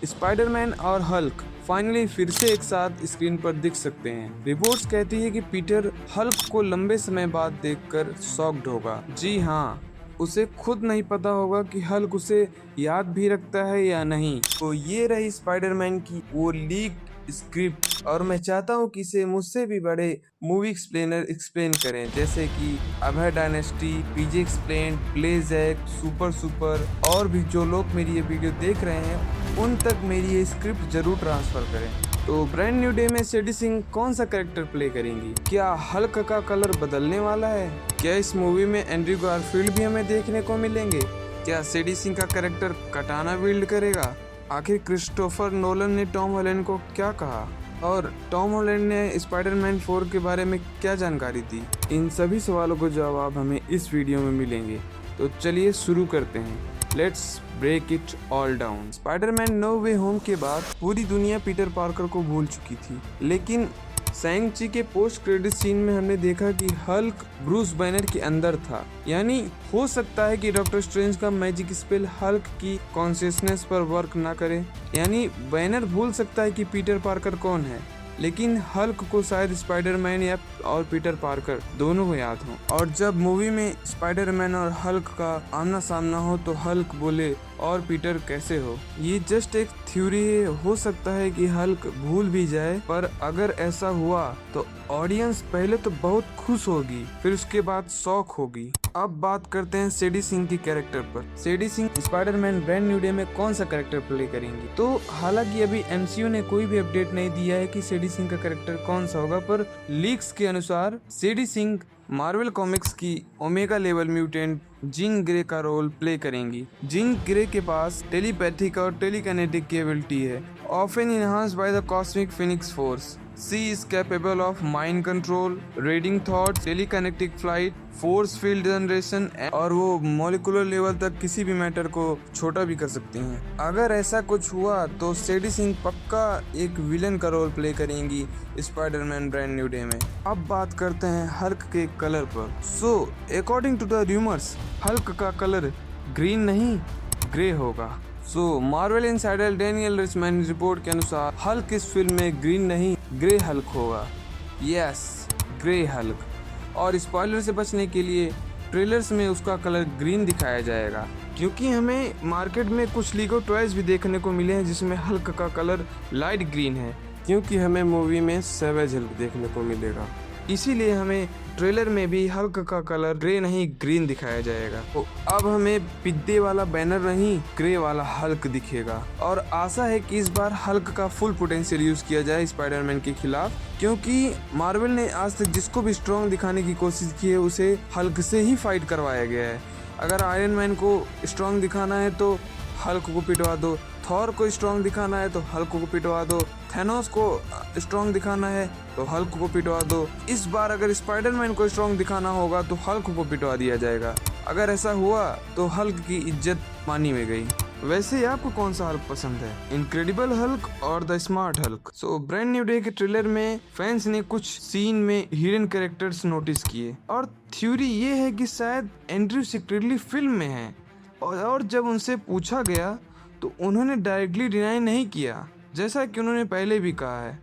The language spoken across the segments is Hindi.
स्पाइडरमैन और हल्क फाइनली फिर से एक साथ स्क्रीन पर दिख सकते हैं। रिपोर्ट्स कहती है कि पीटर हल्क को लंबे समय बाद देखकर शॉक्ड होगा। जी हाँ, उसे खुद नहीं पता होगा कि हल्क उसे याद भी रखता है या नहीं। तो ये रही स्पाइडरमैन की वो लीक स्क्रिप्ट, और मैं चाहता हूँ कि इसे मुझसे भी बड़े मूवी एक्सप्लेनर एक्सप्लेन करें, जैसे कि अभय डायनेस्टी, पीजे एक्सप्लेन, ब्लेजैक, सुपर और भी जो लोग मेरी ये वीडियो देख रहे हैं उन तक मेरी ये स्क्रिप्ट जरूर ट्रांसफर करें। तो ब्रांड न्यू डे में शेडी सिंह कौन सा कैरेक्टर प्ले करेंगी? क्या हल्क का कलर बदलने वाला है? क्या इस मूवी में एंड्रयू गारफील्ड भी हमें देखने को मिलेंगे? क्या शेडी सिंह का कैरेक्टर कटाना विल्ड करेगा? आखिर क्रिस्टोफर नोलन ने टॉम हॉलैंड को क्या कहा, और टॉम हॉलैंड ने स्पाइडरमैन 4 के बारे में क्या जानकारी दी? इन सभी सवालों को जवाब हमें इस वीडियो में मिलेंगे। तो चलिए शुरू करते हैं। Let's break it all down. Spiderman no way home के बाद पूरी दुनिया पीटर पार्कर को भूल चुकी थी, लेकिन सैंग ची के पोस्ट क्रेडिट सीन में हमने देखा कि हल्क ब्रूस बैनर के अंदर था। यानी हो सकता है कि डॉक्टर स्ट्रेंज का मैजिक स्पेल हल्क की कॉन्शियसनेस पर वर्क ना करे। यानी बैनर भूल सकता है कि पीटर पार्कर कौन है, लेकिन हल्क को शायद स्पाइडरमैन या और पीटर पार्कर दोनों को याद हो। और जब मूवी में स्पाइडरमैन और हल्क का आमना सामना हो तो हल्क बोले और पीटर कैसे हो? ये जस्ट एक थ्योरी है। हो सकता है कि हल्क भूल भी जाए, पर अगर ऐसा हुआ तो ऑडियंस पहले तो बहुत खुश होगी, फिर उसके बाद शॉक होगी। अब बात करते हैं शेडी सिंह की कैरेक्टर पर। Shady Singh Spiderman brand new day में कौन सा कैरेक्टर प्ले करेंगी? तो हालांकि अभी एमसीयू ने कोई भी अपडेट नहीं दिया है कि शेडी सिंह का कैरेक्टर कौन सा होगा, पर लीक्स के अनुसार शेडी सिंह मार्वल कॉमिक्स की omega level mutant Jean Grey का रोल प्ले करेंगी। जीन ग्रे के पास टेलीपैथिक और टेलीकाइनेटिक एबिलिटी है, often enhanced by the cosmic Phoenix force. She is capable of mind control, reading thoughts, telekinetic flight, force field generation, और वो मॉलिकुलर लेवल तक किसी भी मैटर को छोटा भी कर सकती हैं। अगर ऐसा कुछ हुआ तो शेडी सिंह पक्का एक विलन का रोल प्ले करेंगी स्पाइडरमैन ब्रांड न्यू डे में। अब बात करते हैं हल्क के कलर पर। So according to the rumours Hulk का कलर ग्रीन नहीं ग्रे होगा। Marvel insider Daniel Richman report के अनुसार हल्क इस फिल्म में ग्रीन नहीं ग्रे हल्क होगा। Yes, grey Hulk. और स्पॉइलर से बचने के लिए ट्रेलर्स में उसका कलर ग्रीन दिखाया जाएगा, क्योंकि हमें मार्केट में कुछ लीगो टॉयज भी देखने को मिले हैं जिसमें हल्क का कलर लाइट ग्रीन है, क्योंकि हमें मूवी में सैवेज हल्क देखने को मिलेगा। इसीलिए हमें ट्रेलर में भी हल्क का कलर ग्रे नहीं ग्रीन दिखाया जाएगा। तो अब हमें पिद्दे वाला बैनर नहीं ग्रे वाला हल्क दिखेगा, और आशा है कि इस बार हल्क का फुल पोटेंशियल यूज किया जाए स्पाइडरमैन के खिलाफ, क्योंकि मार्वल ने आज तक जिसको भी स्ट्रॉन्ग दिखाने की कोशिश की है उसे हल्क से ही फाइट करवाया गया है। अगर आयरन मैन को स्ट्रॉन्ग दिखाना है तो हल्क को पिटवा दो, थॉर को स्ट्रॉन्ग दिखाना है तो हल्क को पिटवा दो, थैनोस को स्ट्रॉन्ग दिखाना है तो हल्क को पिटवा दो। इस बार अगर स्पाइडरमैन को स्ट्रॉन्ग दिखाना होगा तो हल्क को पिटवा दिया जाएगा। अगर ऐसा हुआ तो हल्क की इज्जत पानी में गई। वैसे आपको कौन सा हल्क पसंद है, इनक्रेडिबल हल्क और the smart Hulk? Brand new day के ट्रेलर में फैंस ने कुछ सीन में हिडन कैरेक्टर्स नोटिस किए, और थ्योरी ये है कि शायद एंड्रयू सीक्रेटली फिल्म में है। और जब उनसे पूछा गया तो उन्होंने डायरेक्टली डिनाई नहीं किया, जैसा कि उन्होंने पहले भी कहा है।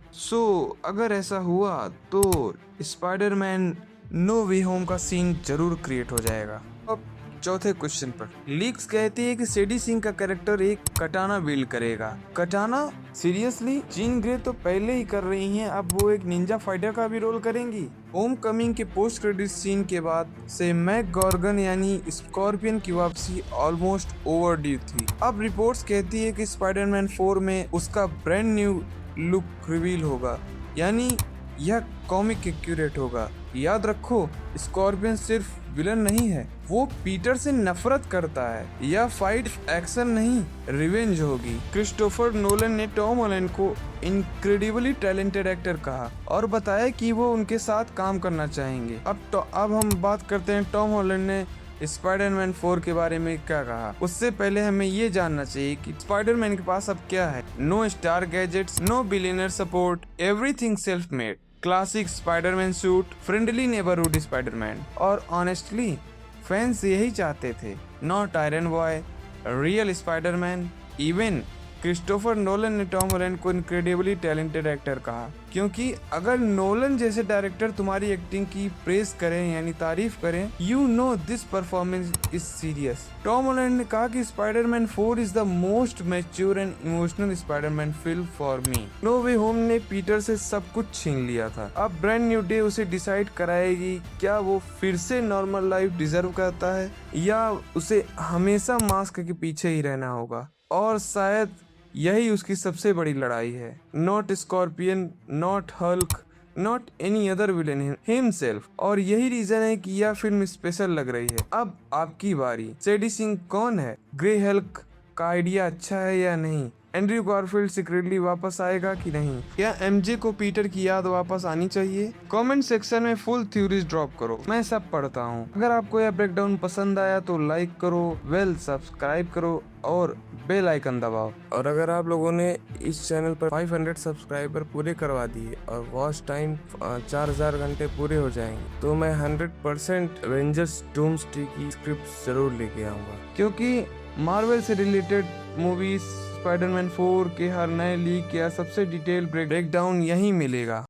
अगर ऐसा हुआ तो स्पाइडरमैन नो वे होम का सीन जरूर क्रिएट हो जाएगा। अब चौथे क्वेश्चन पर लीक्स कहती है कि शेडी सिंह का कैरेक्टर एक कटाना विल्ड करेगा। कटाना? सीरियसली? जीन ग्रे तो पहले ही कर रही हैं, अब वो एक निंजा फाइटर का भी रोल करेंगी। होम कमिंग के पोस्ट क्रेडिट सीन के बाद से मैक गॉर्गन यानी स्कॉर्पियन की वापसी ऑलमोस्ट ओवरड्यू थी। अब रिपोर्ट्स कहती है कि स्पाइडरमैन 4 में उसका ब्रांड न्यू लुक रिवील होगा, यानी यह कॉमिक एक्यूरेट होगा। याद रखो, स्कॉर्पियन सिर्फ विलन नहीं है, वो पीटर से नफरत करता है। यह फाइट एक्शन नहीं रिवेंज होगी। क्रिस्टोफर नोलन ने टॉम हॉलैंड को इनक्रेडिबली टैलेंटेड एक्टर कहा और बताया कि वो उनके साथ काम करना चाहेंगे। अब हम बात करते हैं टॉम हॉलैंड ने स्पाइडरमैन 4 के बारे में क्या कहा। उससे पहले हमें ये जानना चाहिए कि स्पाइडरमैन के पास अब क्या है। No star gadgets, no billionaire support, everything self made, classic Spiderman suit, friendly neighbourhood Spiderman. और ऑनेस्टली फैंस यही चाहते थे। Not iron boy, real Spiderman, even Christopher Nolan ने टॉम हॉलैंड को इनक्रेडिबली टैलेंटेड एक्टर कहा, क्योंकि अगर नोलन जैसे डायरेक्टर तुम्हारी एक्टिंग की प्रेज करें यानी तारीफ करें, you know this performance is serious. Tom Holland ने कहा कि Spiderman 4 is the most mature and emotional Spiderman film for me. No way home ने पीटर से सब कुछ छीन लिया था। अब ब्रांड न्यू डे उसे डिसाइड कराएगी क्या वो फिर से नॉर्मल लाइफ डिजर्व करता है या उसे हमेशा मास्क के पीछे ही रहना होगा। और शायद यही उसकी सबसे बड़ी लड़ाई है। Not scorpion, not Hulk, not any other villain, himself. और यही रीजन है कि यह फिल्म स्पेशल लग रही है। अब आपकी बारी। शेडी सिंह कौन है? ग्रे हल्क का आइडिया अच्छा है या नहीं? एंड्रयू गारफील्ड सीक्रेटली वापस आएगा कि नहीं? या एमजे को पीटर की याद वापस आनी चाहिए? कमेंट सेक्शन में फुल थ्योरीज ड्रॉप करो, मैं सब पढ़ता हूँ। अगर आपको यह ब्रेकडाउन पसंद आया तो लाइक करो, सब्सक्राइब करो और बेल आइकन दबाओ। और अगर आप लोगों ने इस चैनल पर 500 सब्सक्राइबर पूरे करवा दिए और वॉच टाइम 4000 घंटे पूरे हो जाएंगे तो मैं 100% एवेंजर्स डूम्सडे की स्क्रिप्ट जरूर लेके आऊँगा, क्योंकि मार्वल से रिलेटेड मूवीज स्पाइडरमैन 4 के हर नए लीक या सबसे डिटेल ब्रेकडाउन यहीं मिलेगा।